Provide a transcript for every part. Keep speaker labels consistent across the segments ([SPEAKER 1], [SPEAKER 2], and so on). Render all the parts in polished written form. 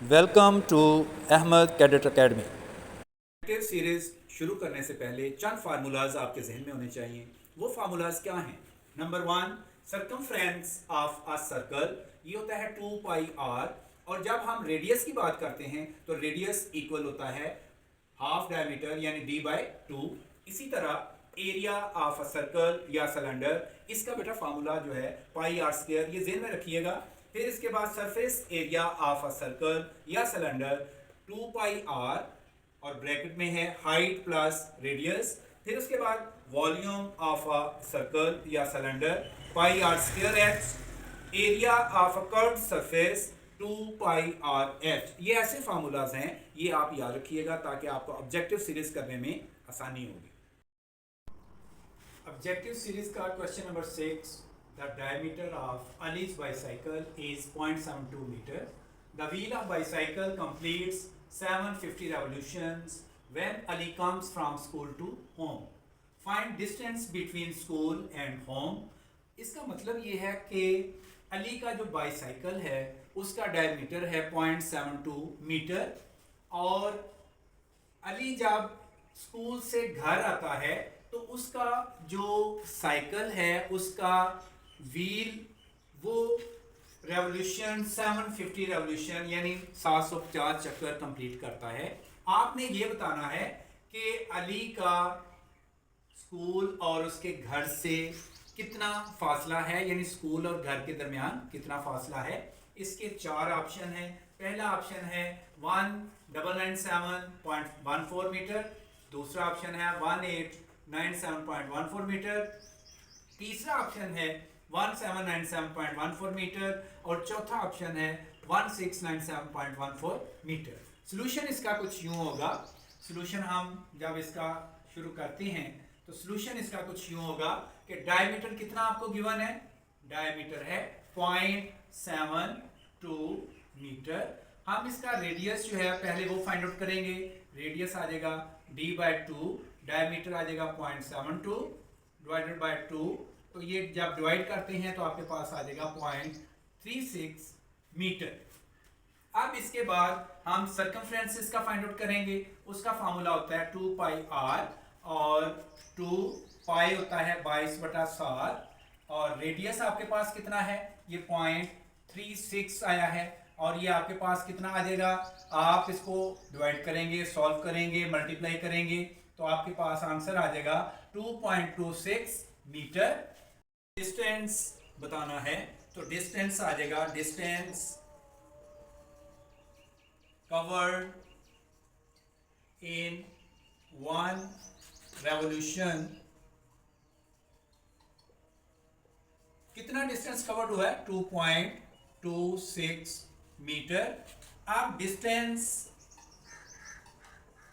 [SPEAKER 1] Welcome to Ahmad cadet academy.
[SPEAKER 2] Series शुरू करने से पहले चंद फार्मूलाज आपके जहन में होने चाहिए। वो फार्मूलाज क्या हैं? Number 1, circumference of a circle, ये होता है 2 पाई आर। और जब हम रेडियस की बात करते हैं तो रेडियस इक्वल होता है हाफ डायमीटर यानी d/2। इसी तरह एरिया ऑफ अ सर्कल या सिलेंडर, इसका बेटा फार्मूला जो है पाई आर स्क्वायर, ये जेहन में रखिएगा। फिर इसके बाद surface area of a circle या सिलेंडर 2 पाई आर और ब्रैकेट में है हाइट प्लस रेडियस। फिर उसके बाद वॉल्यूम ऑफ अ सर्कल या cylinder pi are square h, area of a curved surface 2 pi r h. ये ऐसे फार्मूलाज हैं, ये आप याद रखिएगा ताकि आपको ऑब्जेक्टिव सीरीज करने में आसानी होगी। ऑब्जेक्टिव सीरीज का question number 6, the diameter of a wheel's bicycle is 0.72 metre. The wheel of bicycle completes 750 revolutions when Ali comes from school to home. Find distance between school and home. इसका मतलब ये है कि अली का जो बाईसाइकिल है उसका डायमीटर है 0.72 मीटर, और अली जब स्कूल से घर आता है तो उसका जो साइकिल है उसका व्हील वो रेवोल्यूशन 750 रेवोल्यूशन यानी 750 चक्कर कंप्लीट करता है। आपने ये बताना है कि अली का स्कूल और उसके घर से कितना फासला है, यानी स्कूल और घर के दरमियान कितना फासला है। इसके 4 ऑप्शन हैं। पहला ऑप्शन है 1997.14 मीटर, दूसरा ऑप्शन है 1897.14 मीटर, तीसरा ऑप्शन है 1797.14 मीटर और चौथा ऑप्शन है 1697.14 मीटर। सॉल्यूशन इसका कुछ यूं होगा। सॉल्यूशन हम जब इसका शुरू करते हैं तो सॉल्यूशन इसका कुछ यूं होगा कि डायमीटर कितना आपको गिवन है, डायमीटर है 0.72 मीटर। हम इसका रेडियस जो है पहले वो फाइंड आउट करेंगे। रेडियस आ जाएगा d/2, डायमीटर आ जाएगा 0.72 डिवाइडेड बाय 2, तो ये जब डिवाइड करते हैं तो आपके पास आ जाएगा 0.36 मीटर। अब इसके बाद हम सर्कमफ्रेंस का फाइंड आउट करेंगे। उसका फार्मूला होता है 2 पाई आर और 2 पाई होता है 22/7, और रेडियस आपके पास कितना है, ये 0.36 आया है, और ये आपके पास कितना आ जाएगा, आप इसको डिवाइड करेंगे, सॉल्व करेंगे, मल्टीप्लाई करेंगे तो आपके पास आंसर आ जाएगा 2.26 मीटर। डिस्टेंस बताना है तो डिस्टेंस आ जाएगा, डिस्टेंस कवर्ड इन 1 रेवोल्यूशन। कितना डिस्टेंस कवर्ड हुआ है, 2.26 मीटर। अब distance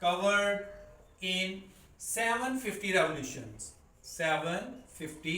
[SPEAKER 2] covered in 750 revolutions, 750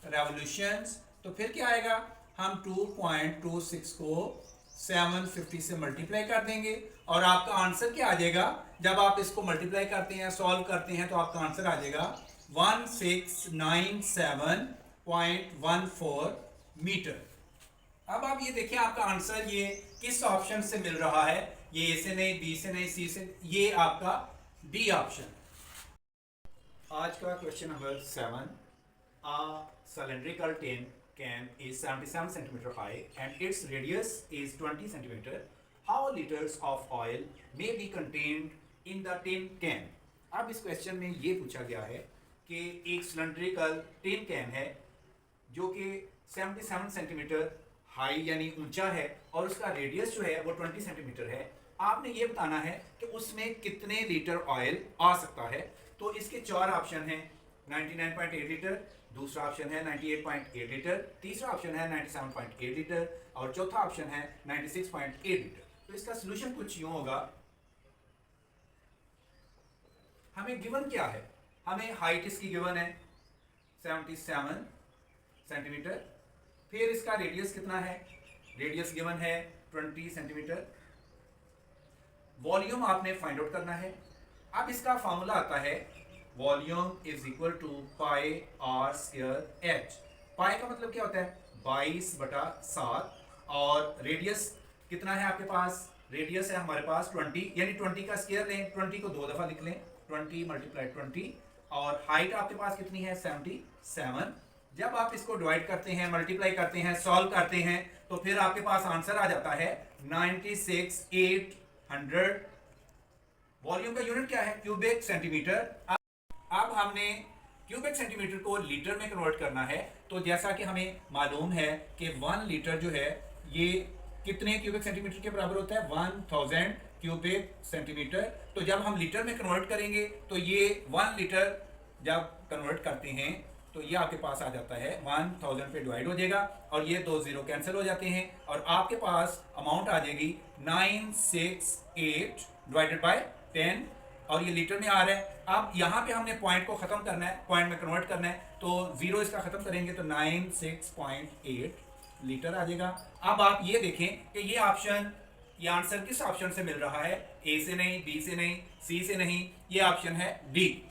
[SPEAKER 2] revolutions, तो फिर क्या आएगा, हम 2.26 को 750 से मल्टीप्लाई कर देंगे और आपका आंसर क्या आ जाएगा। जब आप इसको मल्टीप्लाई करते हैं, सॉल्व करते हैं तो आपका आंसर आ जाएगा 1697.14 मीटर। अब आप ये देखिए आपका आंसर ये किस ऑप्शन से मिल रहा है, ये ए से नहीं, बी से नहीं, सी से, ये आपका डी ऑप्शन। आज का question number 7, a cylindrical tin can is 77 centimeter high and its radius is 20 centimeter. How liters of oil may be contained in the tin can? अब इस क्वेश्चन में ये पूछा गया है कि एक सिलेंड्रिकल टिन कैन है जो कि 77 सेंटीमीटर हाई यानी ऊंचा है और उसका रेडियस जो है वो 20 सेंटीमीटर है। आपने ये बताना है कि उसमें कितने लीटर ऑयल आ सकता है। तो इसके 4 ऑप्शन हैं, 99.8 लीटर, दूसरा ऑप्शन है 98.8 लीटर, तीसरा ऑप्शन है 97.8 लीटर और चौथा ऑप्शन है 96.8 लीटर। तो इसका सॉल्यूशन कुछ यूं होगा। हमें गिवन क्या है, हमें हाइट इसकी गिवन है 77 सेंटीमीटर, फिर इसका रेडियस कितना है, रेडियस गिवन है 20 सेंटीमीटर, वॉल्यूम आपने फाइंड आउट करना है। अब इसका फॉर्मूला आता है volume is equal to pi are square H. Pi का मतलब क्या होता है 22/7 और रेडियस कितना है आपके पास, रेडियस है हमारे पास 20, यानी 20 का स्क्वायर लें, 20 को 2 दफा लिख लें, 20 × 20 और हाइट आपके पास कितनी है 77। जब आप इसको डिवाइड करते हैं, मल्टीप्लाई करते हैं, सॉल्व करते हैं तो फिर आपके पास आंसर आ जाता है 96,800। वॉल्यूम का यूनिट क्या है क्यूबिक सेंटीमीटर। अब हमने क्यूबिक सेंटीमीटर को लीटर में कन्वर्ट करना है, तो जैसा कि हमें मालूम है कि 1 लीटर जो है ये कितने क्यूबिक सेंटीमीटर के बराबर होता है 1000 क्यूबिक सेंटीमीटर। तो जब हम लीटर में कन्वर्ट करेंगे तो ये 1 लीटर जब कन्वर्ट करते हैं तो ये आपके पास आ जाता है 1000 पे डिवाइड हो जाएगा और ये 2 जीरो कैंसिल हो जाते हैं और आपके पास अमाउंट आ जाएगी 968 डिवाइडेड बाय 10 और ये लीटर में आ रहा है। अब यहाँ पे हमने पॉइंट को खत्म करना है, पॉइंट में कन्वर्ट करना है, तो जीरो इसका खत्म करेंगे तो 96.8 लीटर आ जाएगा। अब आप ये देखें कि ये ऑप्शन, ये आंसर किस ऑप्शन से मिल रहा है, ए से नहीं, बी से नहीं, सी से नहीं, ये ऑप्शन है D.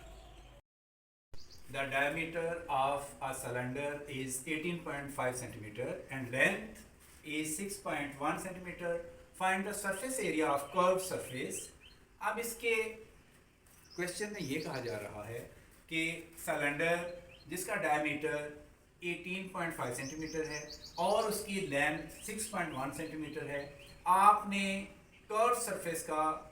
[SPEAKER 2] The diameter of a cylinder is 18.5 centimeter and length is 6.1 centimeter. Find the surface area of curved surface. अब इसके क्वेश्चन में ये कहा जा रहा है कि सिलेंडर जिसका डायमीटर 18.5 सेंटीमीटर है और उसकी लेंथ 6.1 सेंटीमीटर है, आपने कर्व सरफेस का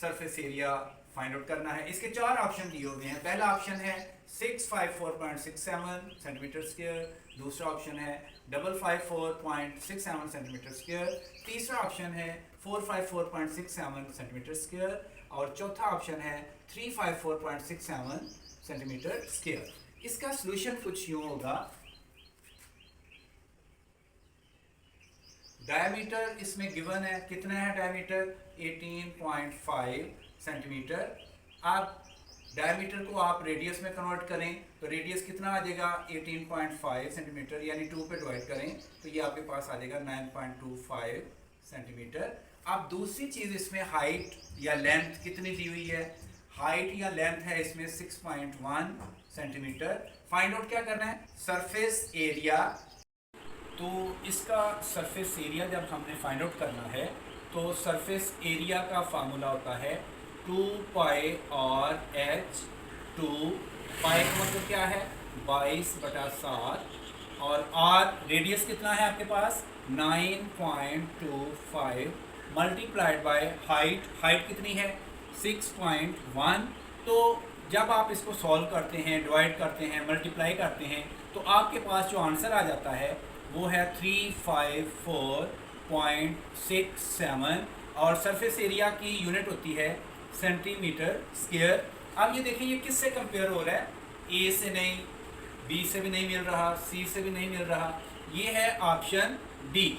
[SPEAKER 2] सरफेस एरिया फाइंड आउट करना है। इसके 4 ऑप्शन दिए हुए हैं। पहला ऑप्शन है 654.67 सेंटीमीटर स्क्वायर, दूसरा ऑप्शन है 554.67 सेंटीमीटर स्क्वायर, तीसरा ऑप्शन है 454.67 सेंटीमीटर स्क्वायर और चौथा ऑप्शन है 354.67 सेंटीमीटर स्क्वायर। इसका सॉल्यूशन कुछ यूं होगा, डायमीटर इसमें गिवन है, कितना है डायमीटर 18.5 सेंटीमीटर। आप डायमीटर को आप रेडियस में कन्वर्ट करें तो रेडियस कितना आ जाएगा 18.5 सेंटीमीटर, यानी 2 पे डिवाइड करें तो ये आपके पास आ जाएगा 9.25 सेंटीमीटर। अब दूसरी चीज़ इसमें हाइट या लेंथ कितनी दी हुई है, हाइट या लेंथ है इसमें 6.1 सेंटीमीटर। फाइंड आउट क्या करना है सरफेस एरिया, तो इसका सरफेस एरिया जब हमने फाइंड आउट करना है तो सरफेस एरिया का फार्मूला होता है 2 पाई और h। 2 पाई का मतलब क्या है 22/7 और r रेडियस कितना है आपके पास 9.25 मल्टीप्लाइड बाय हाइट, हाइट कितनी है 6.1। तो जब आप इसको सॉल्व करते हैं, डिवाइड करते हैं, मल्टीप्लाई करते हैं तो आपके पास जो आंसर आ जाता है वो है 354.67 और सरफेस एरिया की यूनिट होती है सेंटीमीटर स्क्वायर। अब ये देखिए ये किससे कंपेयर हो रहा है, ए से नहीं, बी से भी नहीं मिल रहा, सी से भी नहीं मिल रहा, ये है option D.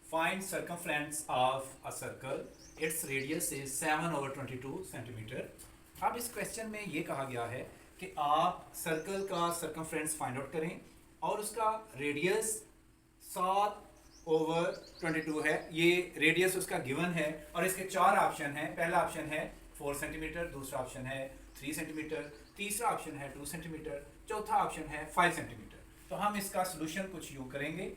[SPEAKER 2] Find circumference of a circle, its radius is 7/22 centimetre. अब इस क्वेश्चन में ये कहा गया है कि आप सर्कल का सर्कमफ्रेंस फाइंड आउट करें और उसका रेडियस 7/22 है, ये रेडियस उसका गिवन है और इसके 4 ऑप्शन हैं। पहला ऑप्शन है 4 सेंटीमीटर, दूसरा ऑप्शन है 3 सेंटीमीटर, तीसरा ऑप्शन है 2 सेंटीमीटर, चौथा ऑप्शन है 5 सेंटीमीटर। तो हम इसका सॉल्यूशन कुछ यूं करेंगे,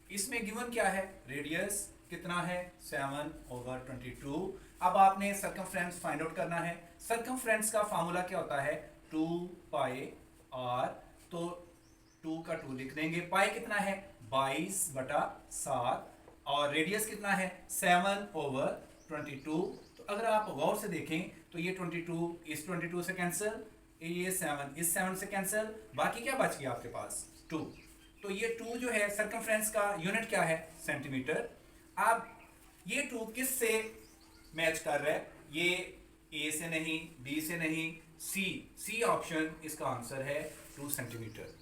[SPEAKER 2] इसमें गिवन क्या है रेडियस कितना है 7/22। अब आपने सर्कमफ्रेंस फाइंड आउट करना है। सर्कमफ्रेंस का फार्मूला क्या होता है 2 पाई r, तो 2 का 2 लिख देंगे, पाई कितना है 22/7 और रेडियस कितना है 7/22। तो अगर आप गौर से देखें तो ये 22 इस 22 से कैंसिल, ये 7 इस 7 से कैंसिल, बाकी क्या बच गया आपके पास 2। तो ये 2 जो है सर्कमफ्रेंस का यूनिट क्या है सेंटीमीटर। अब ये 2 किस से मैच कर रहा है, ये ए से नहीं, बी से नहीं, सी ऑप्शन इसका आंसर है 2 centimetre.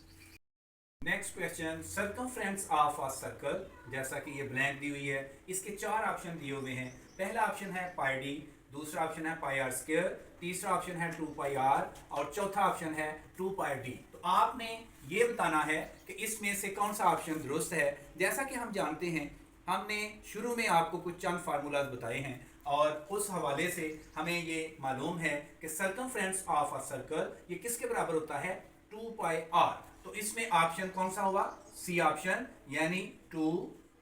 [SPEAKER 2] Next question, circumference of a circle, जैसा कि ये ब्लैंक दी हुई है, इसके 4 ऑप्शन दिए हुए हैं। पहला ऑप्शन है पाई डी, दूसरा ऑप्शन है पाई आर स्क्वायर, तीसरा ऑप्शन है 2 पाई आर और चौथा ऑप्शन है 2 पाई डी। तो आपने ये बताना है कि इसमें से कौन सा ऑप्शन दुरुस्त है। जैसा कि हम जानते हैं, हमने शुरू में आपको कुछ चंद फार्मूलाज बताए हैं और उस हवाले से हमें ये मालूम है कि सर्कमफ्रेंस ऑफ अ सर्कल ये किसके बराबर होता है 2 पाई r। तो इसमें ऑप्शन कौन सा होगा सी ऑप्शन यानी 2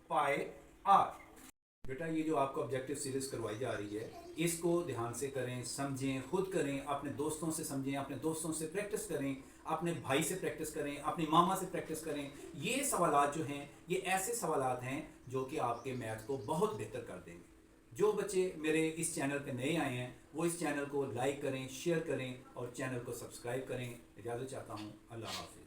[SPEAKER 2] पाई r। बेटा ये जो आपको ऑब्जेक्टिव सीरीज करवाई जा रही है इसको ध्यान से करें, समझें, खुद करें, अपने दोस्तों से समझें, अपने दोस्तों से प्रैक्टिस करें, अपने भाई से प्रैक्टिस करें, अपनी मामा से प्रैक्टिस करें। ये सवालात जो हैं ये ऐसे सवालात हैं जो कि आपके मैथ को बहुत बेहतर कर देंगे। जो बच्चे मेरे इस चैनल पे नए आए हैं वो इस चैनल को लाइक करें, शेयर करें और चैनल को सब्सक्राइब करें। इजाज़त चाहता हूँ, अल्लाह हाफ़िज़।